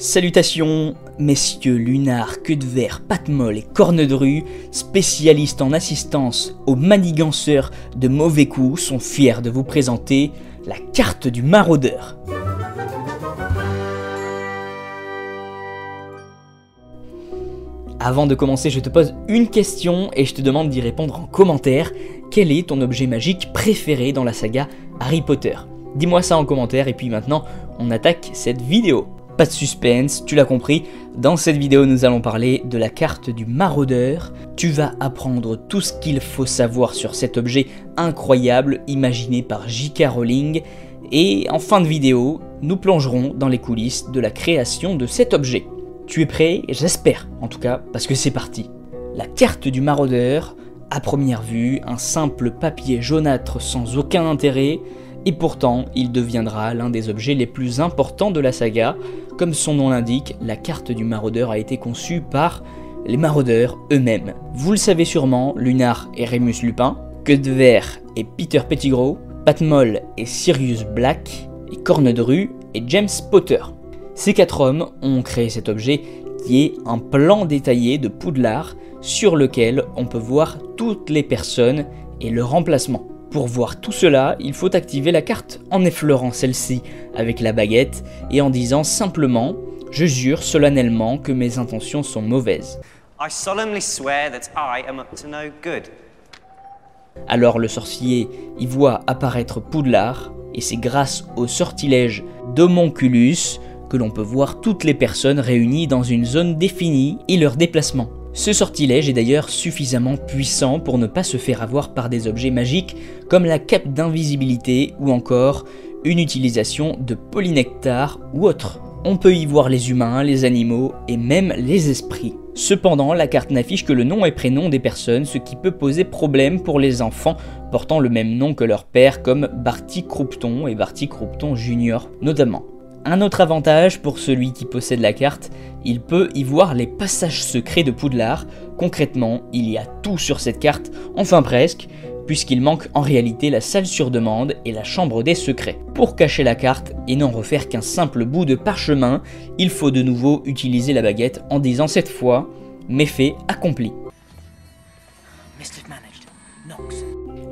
Salutations, messieurs Lunar, Queue de Verre, Patte-Molle et Corne de Rue, spécialistes en assistance aux maniganceurs de mauvais coups, sont fiers de vous présenter la carte du maraudeur. Avant de commencer, je te pose une question et je te demande d'y répondre en commentaire. Quel est ton objet magique préféré dans la saga Harry Potter? Dis-moi ça en commentaire et puis maintenant, on attaque cette vidéo. Pas de suspense, tu l'as compris, dans cette vidéo nous allons parler de la carte du maraudeur. Tu vas apprendre tout ce qu'il faut savoir sur cet objet incroyable imaginé par J.K. Rowling. Et en fin de vidéo, nous plongerons dans les coulisses de la création de cet objet. Tu es prêt? J'espère, en tout cas, parce que c'est parti. La carte du maraudeur, à première vue, un simple papier jaunâtre sans aucun intérêt, et pourtant, il deviendra l'un des objets les plus importants de la saga. Comme son nom l'indique, la carte du maraudeur a été conçue par les maraudeurs eux-mêmes. Vous le savez sûrement, Lunar et Remus Lupin, Queue de Verre et Peter Pettigrew, Patte-Molle et Sirius Black, et Corne de Rue et James Potter. Ces quatre hommes ont créé cet objet qui est un plan détaillé de Poudlard sur lequel on peut voir toutes les personnes et leur emplacement. Pour voir tout cela, il faut activer la carte en effleurant celle-ci avec la baguette et en disant simplement « Je jure solennellement que mes intentions sont mauvaises ». I solemnly swear that I am up to no good. Alors le sorcier y voit apparaître Poudlard et c'est grâce au sortilège d'Homonculus que l'on peut voir toutes les personnes réunies dans une zone définie et leur déplacement. Ce sortilège est d'ailleurs suffisamment puissant pour ne pas se faire avoir par des objets magiques comme la cape d'invisibilité ou encore une utilisation de polynectar ou autre. On peut y voir les humains, les animaux et même les esprits. Cependant, la carte n'affiche que le nom et prénom des personnes, ce qui peut poser problème pour les enfants portant le même nom que leur père comme Barty Croupton et Barty Croupton Jr. notamment. Un autre avantage pour celui qui possède la carte, il peut y voir les passages secrets de Poudlard. Concrètement, il y a tout sur cette carte, enfin presque, puisqu'il manque en réalité la salle sur demande et la chambre des secrets. Pour cacher la carte et n'en refaire qu'un simple bout de parchemin, il faut de nouveau utiliser la baguette en disant cette fois « Méfait accompli ».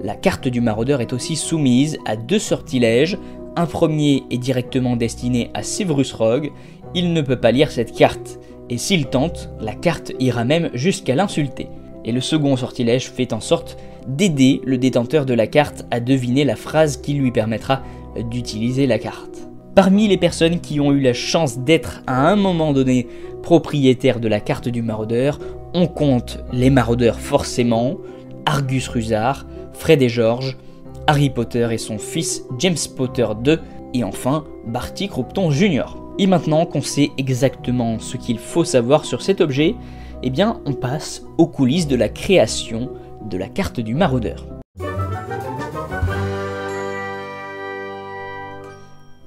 La carte du maraudeur est aussi soumise à deux sortilèges. Un premier est directement destiné à Severus Rogue, il ne peut pas lire cette carte, et s'il tente, la carte ira même jusqu'à l'insulter. Et le second sortilège fait en sorte d'aider le détenteur de la carte à deviner la phrase qui lui permettra d'utiliser la carte. Parmi les personnes qui ont eu la chance d'être à un moment donné propriétaires de la carte du maraudeur, on compte les maraudeurs forcément, Argus Rusard, Fred et George, Harry Potter et son fils James Potter II, et enfin Barty Croupton Jr. Et maintenant qu'on sait exactement ce qu'il faut savoir sur cet objet, eh bien on passe aux coulisses de la création de la carte du maraudeur.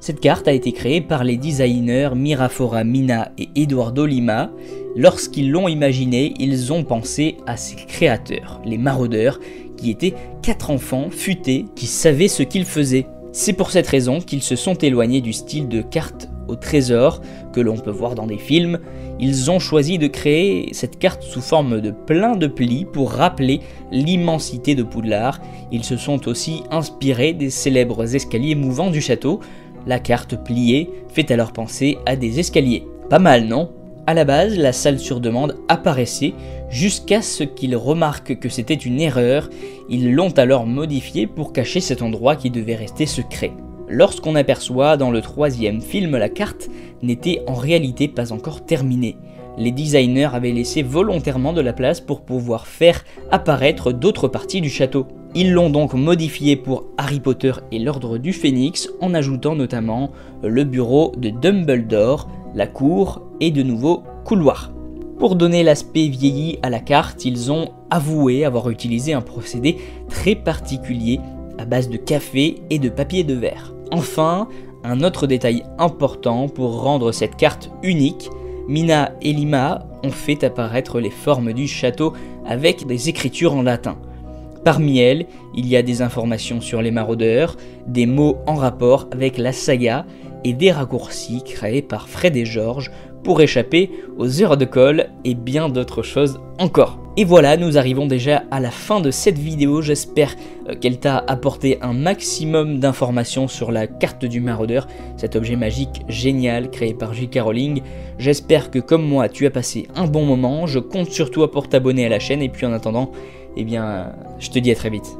Cette carte a été créée par les designers Mirafora Mina et Eduardo Lima. Lorsqu'ils l'ont imaginée, ils ont pensé à ses créateurs, les maraudeurs, qui étaient 4 enfants futés qui savaient ce qu'ils faisaient. C'est pour cette raison qu'ils se sont éloignés du style de carte au trésor que l'on peut voir dans des films. Ils ont choisi de créer cette carte sous forme de plein de plis pour rappeler l'immensité de Poudlard. Ils se sont aussi inspirés des célèbres escaliers mouvants du château. La carte pliée fait alors penser à des escaliers. Pas mal, non ? À la base, la salle sur demande apparaissait jusqu'à ce qu'ils remarquent que c'était une erreur. Ils l'ont alors modifiée pour cacher cet endroit qui devait rester secret. Lorsqu'on aperçoit dans le 3e film, la carte n'était en réalité pas encore terminée. Les designers avaient laissé volontairement de la place pour pouvoir faire apparaître d'autres parties du château. Ils l'ont donc modifié pour Harry Potter et l'Ordre du Phénix en ajoutant notamment le bureau de Dumbledore, la cour et de nouveaux couloirs. Pour donner l'aspect vieilli à la carte, ils ont avoué avoir utilisé un procédé très particulier à base de café et de papier de verre. Enfin, un autre détail important pour rendre cette carte unique, Mina et Lima ont fait apparaître les formes du château avec des écritures en latin. Parmi elles, il y a des informations sur les maraudeurs, des mots en rapport avec la saga et des raccourcis créés par Fred et George pour échapper aux heures de colle et bien d'autres choses encore. Et voilà, nous arrivons déjà à la fin de cette vidéo, j'espère qu'elle t'a apporté un maximum d'informations sur la carte du maraudeur, cet objet magique génial créé par J.K. Rowling. J'espère que comme moi tu as passé un bon moment, je compte sur toi pour t'abonner à la chaîne et puis en attendant, eh bien, je te dis à très vite.